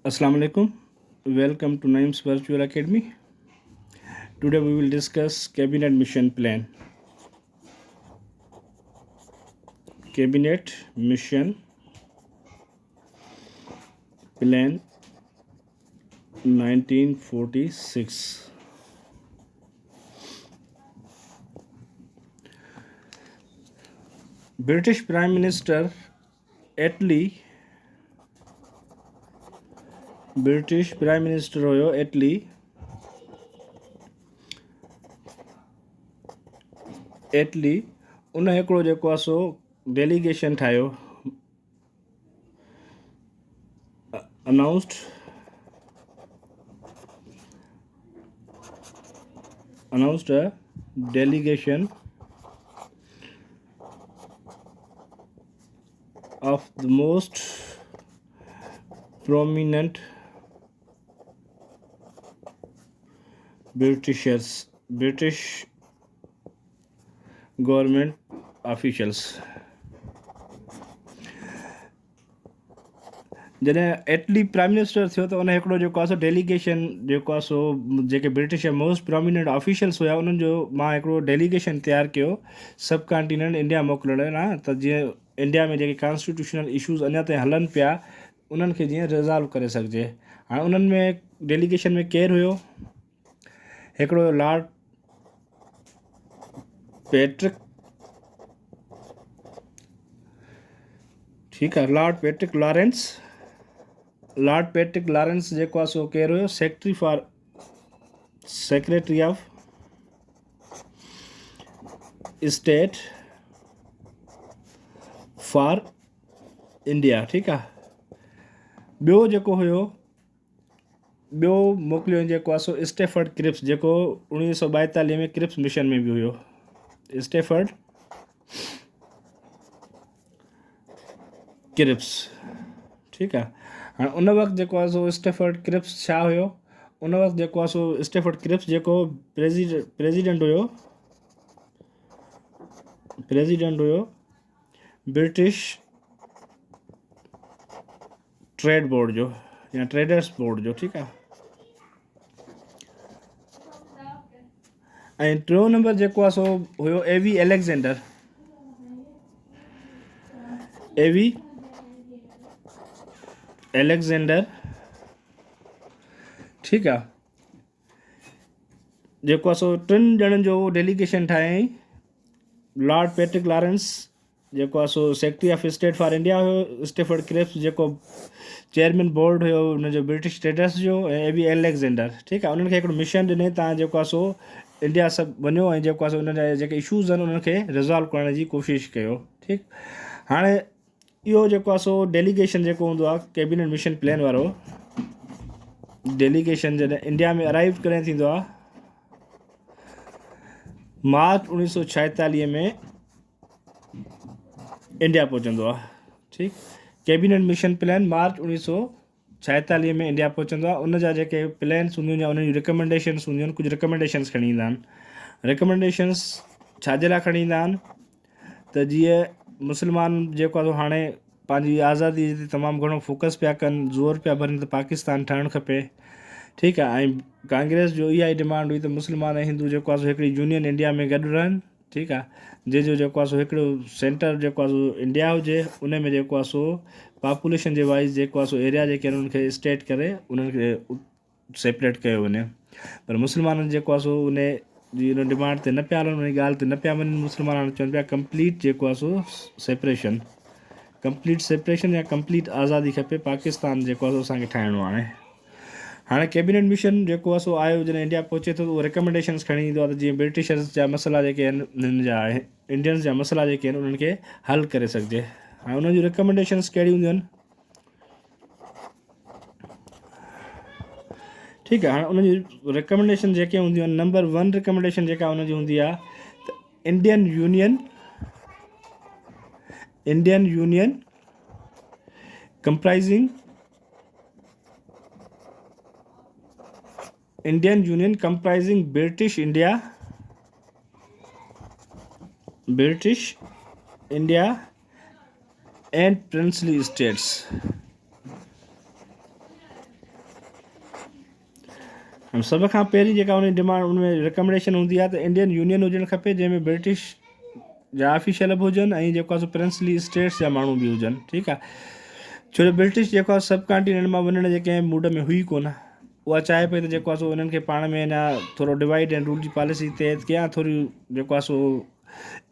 Assalamu alaikum. Welcome to Naim's Virtual Academy. Today we will discuss Cabinet Mission Plan. Cabinet Mission Plan 1946. British Prime Minister Attlee हुयो एटली उन हिकिड़ो जेको आहे सो delegation ठाहियो announced a delegation of the most prominent British government officials. जॾहिं एटली prime minister थियो त उन हिकिड़ो जेको आहे सो डेलीगेशन जेको आहे सो जेके ब्रिटिश जा मोस्ट प्रोमिनेंट ऑफिशियल्स हुआ उन्हनि जो मां हिकिड़ो डेलीगेशन तयारु कयो सब कॉन्टिनेंट इंडिया मोकिलण लाइ त जीअं इंडिया में जेके कॉन्स्टिट्यूशनल इशूज़ अञा ताईं हलनि पिया उन्हनि खे जीअं रिज़ॉल्व करे सघिजे। हाणे उन्हनि में डेलीगेशन में केरु हुयो? हिकिड़ो लॉर्ड पैट्रिक, ठीकु आहे, लॉर्ड पैट्रिक लॉरेंस जेको आहे सो केरु हुयो? Secretary of state for India. ठीकु आहे। ॿियो जेको हुयो ॿियो मोकिलियो जेको आहे सो स्टेफर्ड क्रिप्स, जेको 1942 में क्रिप्स मिशन में बि हुयो। स्टेफर्ड क्रिप्स, ठीकु आहे। हाणे उन वक़्तु जेको आहे सो स्टेफर्ड क्रिप्स छा हुयो? उन वक़्तु जेको आहे सो स्टेफर्ड क्रिप्स जेको प्रेसिडेंट हुयो ब्रिटिश ट्रेड बोर्ड जो या ट्रेडर्स बोर्ड जो। ठीकु आहे। ऐं टियों नंबर जेको आहे सो हुयो एवी एलेक्जेंडर, ठीकु आहे, जेको आहे सो टिनि ॼणनि जो डेलीगेशन ठाहियईं। लॉर्ड पैट्रिक लॉरेंस जेको आहे सो secretary of state for India हुयो, स्टेफर्ड क्रिप्स जेको चेयरमैन बोर्ड हुयो हुनजो ब्रिटिश ट्रेडर्स जो, ऐं एवी एलेक्जेंडर। ठीकु आहे। उन्हनि खे हिकिड़ो मिशन ॾिनई, तव्हां जेको आहे सो इंडिया सभु वञो ऐं जेको आहे सो उन जा जेके इशूज़ आहिनि उन्हनि खे रिज़ॉल्व करण जी कोशिशि कयो। ठीकु। हाणे इहो जेको आहे सो डेलीगेशन जेको हूंदो आहे कैबिनेट मिशन प्लान वारो डेलीगेशन जॾहिं इंडिया में अराइव कॾहिं थींदो आहे? मार्च 1946 में इंडिया पहुचंदो आहे। ठीकु। कैबिनेट मिशन प्लान मार्च 1946 में इंडिया पहुचंदो आहे। उन जा जेके प्लान्स हूंदियूं आहिनि उन जी रिकमेंडेशन्स हूंदियूं आहिनि, कुझु रिकमेंडेशन्स खणी ईंदा आहिनि। रिकमेंडेशन्स छाजे लाइ खणी ईंदा आहिनि? त जीअं मुस्लमान जेको आहे हाणे पंहिंजी आज़ादी ते तमामु घणो फोकस पिया कनि, ज़ोर पिया भरनि त पाकिस्तान ठहणु खपे। ठीकु आहे। ऐं कांग्रेस जो इहा ई डिमांड हुई त मुस्लमान ऐं हिंदू जेको आहे सो हिकिड़ी यूनियन इंडिया में गॾु रहनि। ठीकु आहे। जंहिंजो जेको आहे सो हिकिड़ो सेंटर जेको आहे सो इंडिया हुजे, उन में जेको आहे सो पॉपुलेशन जे वाइज़ जेको आहे सो एरिया जेके आहिनि उनखे स्टेट करे उन्हनि खे सेपरेट कयो वञे। पर मुस्लमाननि जेको आहे सो उन जी उन डिमांड ते न पिया हलनि, उन ॻाल्हि ते न पिया वञनि। मुस्लमान हाणे चवनि पिया कंप्लीट जेको आहे सो सेपरेशन या कंप्लीट आज़ादी खपे, पाकिस्तान जेको आहे सो असांखे ठाहिणो आहे। हाणे कैबिनेट मिशन जेको आहे सो आयो जॾहिं इंडिया पहुचे थो त उहो रिकमेंडेशन्स खणी ईंदो आहे त जीअं ब्रिटिशर्स जा मसइला जेके आहिनि हिन जा इंडियन्स जा मसइला जेके आहिनि उन्हनि खे हल करे सघिजे। हाणे उन्हनि जूं रिकमेंडेशन्स कहिड़ी हूंदियूं आहिनि? ठीकु आहे। हाणे उन्हनि जी रिकमेंडेशन जेके हूंदियूं आहिनि, नंबर 1 रिकमेंडेशन जेका उनजी हूंदी आहे त Indian union comprising British India and princely states। ऐं सभ खां पहिरीं जेका उन डिमांड उनमें रिकमेंडेशन हूंदी आहे त इंडियन यूनियन हुजणु खपे, जंहिंमें ब्रिटिश जा ऑफिशियल बि हुजनि ऐं जेको आहे सो प्रिंसली स्टेट्स जा माण्हू बि हुजनि, ठीकु आहे। छो जो ब्रिटिश जेको आहे सब कॉन्टिनेंट मां वञण जे कंहिं मूड में हुई कोन। उहा चाहे पई त जेको आहे सो इन्हनि खे पाण में अञा थोरो डिवाइड एंड रूल जी पॉलिसी तहत कयां, थोरी जेको आहे सो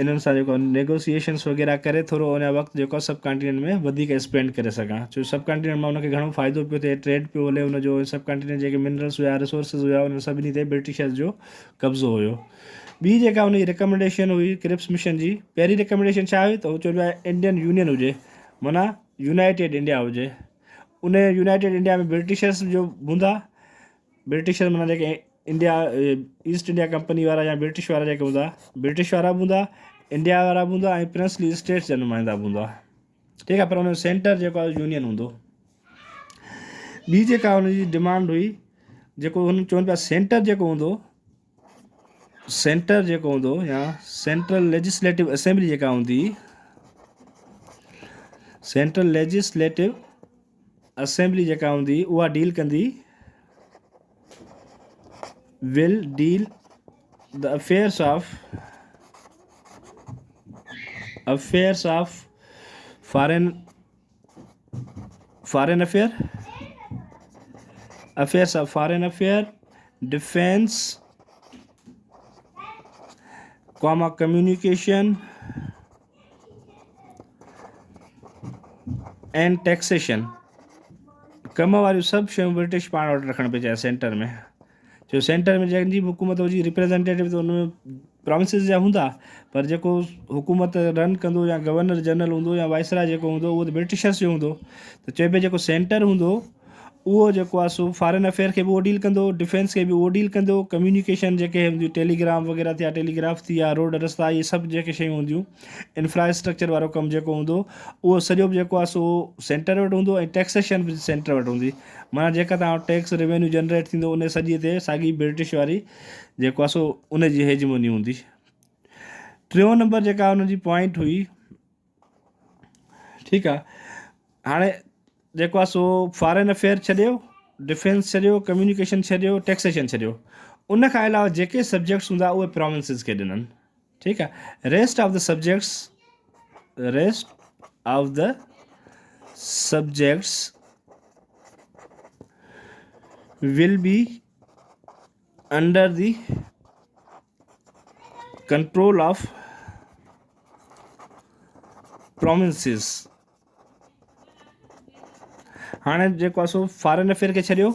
इन्हनि सां जेको नेगोसिएशन्स वग़ैरह करे थोरो अञा वक़्तु जेको आहे सब कॉन्टिनेंट में वधीक स्पेंड करे सघां। छो सब कॉन्टिनेंट मां उनखे घणो फ़ाइदो पियो थिए, ट्रेड पियो हले, उनजो सब कॉन्टिनेंट जेके मिनरल्स हुया, रिसोर्सिस हुया, उन सभिनी ते ब्रिटिशर्स जो कब्ज़ो हुयो। ॿी जेका उनजी रिकमेंडेशन हुई क्रिप्स मिशन जी, पहिरीं रिकमेंडेशन छा हुई त हू चयो पिया इंडियन यूनियन हुजे, माना यूनाइटेड इंडिया हुजे। उन यूनाइटेड इंडिया में ब्रिटिशर्स जो हूंदा, ब्रिटिशर माना जेके इंडिया ईस्ट इंडिया कंपनी वारा या ब्रिटिश वारा जेके हूंदा, ब्रिटिश वारा बि हूंदा, इंडिया वारा बि हूंदा ऐं प्रिंसली स्टेट्स जा नुमाइंदा बि हूंदा, ठीकु आहे। पर उनजो सेंटर जेको आहे यूनियन हूंदो। ॿी जेका हुनजी डिमांड हुई, जेको हुन चवनि पिया सेंटर जेको हूंदो या सेंट्रल लेजिस्लेटिव असेंबली जेका हूंदी, सेंट्रल लेजिस्लेटिव असेंबली जेका हूंदी उहा डील कंदी, will deal the affairs of foreign affair, defence, communication and taxation. कम वारियूं सभु शयूं ब्रिटिश पाण वटि रखणु पई चाहे सेंटर में। छो सेंटर में जंहिंजी बि हुकूमत हुजी रिप्रेजेंटेटिव त उनमें प्रोविंसिस जा हूंदा, पर जेको हुकूमत रन कंदो या गवर्नर जनरल हूंदो या वाइसराय जेको हूंदो उहो त ब्रिटिशर्स जो हूंदो। त चए पिए जेको सेंटर हूंदो उहो जेको आहे सो फॉरेन अफेयर खे बि उहो डील कंदो, डिफेंस खे बि उहो डील कंदो, कम्युनिकेशन जेके हूंदियूं टेलीग्राम वग़ैरह थिया, टेलीग्राफ थी या रोड रस्ता, इहे सभु जेके शयूं हूंदियूं, इंफ्रास्ट्रक्चर वारो कमु जेको हूंदो उहो सॼो बि जेको आहे सो सेंटर वटि हूंदो ऐं टैक्सेशन बि सेंटर वटि हूंदी। माना जेका तव्हां टैक्स रेवेन्यू जनरेट थींदो उन सॼे ते साॻी ब्रिटिश वारी जेको आहे सो उनजी हेजमोनी हूंदी। टियों नंबर जेका हुनजी पॉइंट हुई, ठीकु आहे। हाणे जेको आहे सो फॉरेन अफेयर छॾियो, डिफेंस छॾियो, कम्युनिकेशन छॾियो, टैक्सेशन छॾियो, उन खां अलावा जेके सब्जेक्ट्स हूंदा उहे प्रोविंसिस खे ॾिननि, ठीकु आहे। Rest of the subjects will be under the control of provinces. हाणे जेको आहे सो फॉरेन अफेयर खे छॾियो,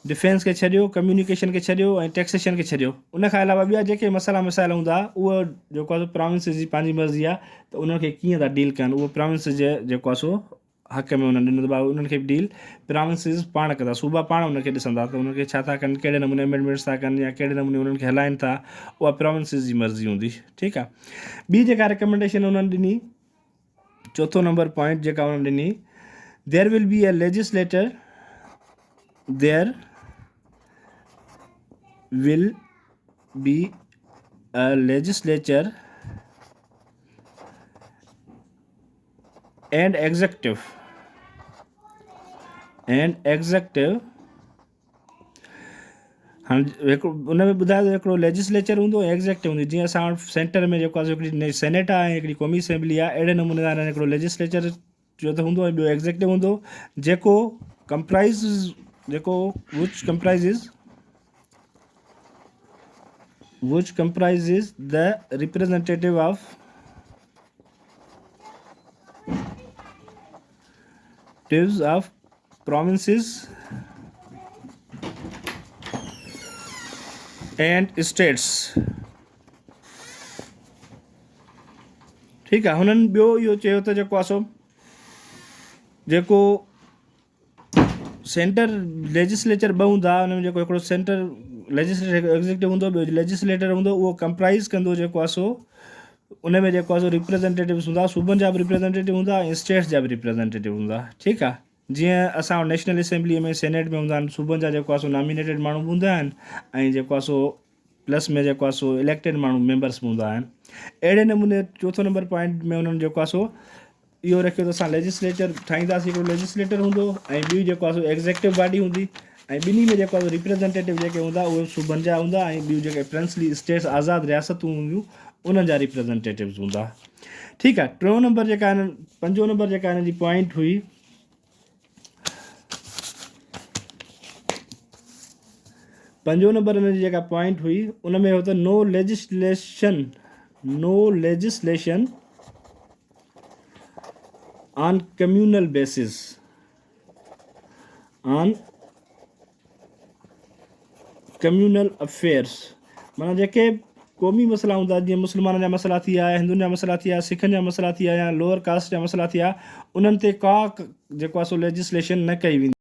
डिफेंस खे छॾियो, कम्युनिकेशन खे छॾियो ऐं टैक्सेशन खे छॾियो, उन खां अलावा ॿिया जेके मसाइल हूंदा उहो जेको आहे सो प्रोविंसिस जी पंहिंजी मर्ज़ी आहे त उन्हनि खे कीअं था डील कनि, उहो प्रोविंसिस जे जेको आहे सो हक़ में उन्हनि ॾिनो, भाउ उन्हनि खे डील प्रोविंसिस पाण कंदा, सूबा पाण उनखे ॾिसंदा त उनखे छा था कनि, कहिड़े नमूने अमेंडमेंट्स था कनि या कहिड़े नमूने उन्हनि खे हलाइनि था, उहा प्रोविंसिस जी मर्ज़ी हूंदी, ठीकु आहे। ॿी जेका रिकमेंडेशन उन्हनि ॾिनी, चौथो नंबर पॉइंट जेका उन्हनि ॾिनी, there will be a legislature and executive हाणे हिकिड़ो उन में ॿुधायो त हिकिड़ो लेजिस्लेचर हूंदो ऐं एग्ज़ेक्टिव हूंदी। जीअं असां वटि सेंटर में जेको आहे हिकिड़ी सेनेट आहे ऐं हिकिड़ी क़ौमी असेंबली आहे, अहिड़े नमूने सां हिकिड़ो लेजिस्लेचर जो त हूंदो ऐं ॿियो एग्ज़ेक्टिव हूंदो, जेको comprises the representative of provinces and states, ठीकु आहे। हुननि ॿियो इहो चयो त जेको आहे सो जेको सेंटर लेजिस्लेचर ॿ हूंदा, हुन में जेको हिकिड़ो सेंटर लेजिस्लेटर एग्ज़ेक्टिव हूंदो, ॿियो लेजिस्लेटर हूंदो, उहो कंप्राइज़ कंदो जेको आहे सो उन में जेको आहे सो रिप्रेजेंटेटिव्स हूंदा, सूबनि जा बि रिप्रेजेंटेटिव हूंदा ऐं स्टेट्स जा बि रिप्रेजेंटेटिव हूंदा, ठीकु आहे। जीअं असां वटि नेशनल असेंबलीअ में सेनेट में हूंदा आहिनि, सूबनि जा जेको आहे सो नॉमिनेटेड माण्हू हूंदा आहिनि ऐं जेको आहे सो प्लस में जेको आहे सो इलेक्टेड माण्हू मेंबर्स बि हूंदा आहिनि। अहिड़े नमूने चौथो नंबर पॉइंट में उन्हनि जेको आहे सो इहो रखियो त असां लेजिस्लेचर ठाहींदासीं, हिकिड़ो लेजिस्लेटर हूंदो ऐं ॿी जेको आहे सो एग्ज़ेक्टिव बॉडी हूंदी ऐं ॿिन्ही में जेको आहे रिप्रेज़ेंटेटिव जेके हूंदा उहे सूबनि जा हूंदा ऐं ॿियूं जेके प्रिंसली स्टेट्स आज़ादु रियासतूं हूंदियूं उन्हनि जा रिप्रेज़ेंटेटिव्स हूंदा। ठीकु आहे। टियों नंबर जेका हिन 5 नंबर जेका हिन जी पॉइंट हुई, 5 नंबर हिन जी जेका पॉइंट हुई उन में हो त no legislation on communal basis, on communal affairs, माना जेके क़ौमी मसइला हूंदा जीअं मुस्लमाननि जा मसइला थी विया, हिंदुनि जा मसइला थी विया, सिखनि जा मसइला थी विया या लोअर कास्ट जा मसइला थी विया, उन्हनि ते का जेको आहे सो लेजिस्लेशन न कई वेंदी।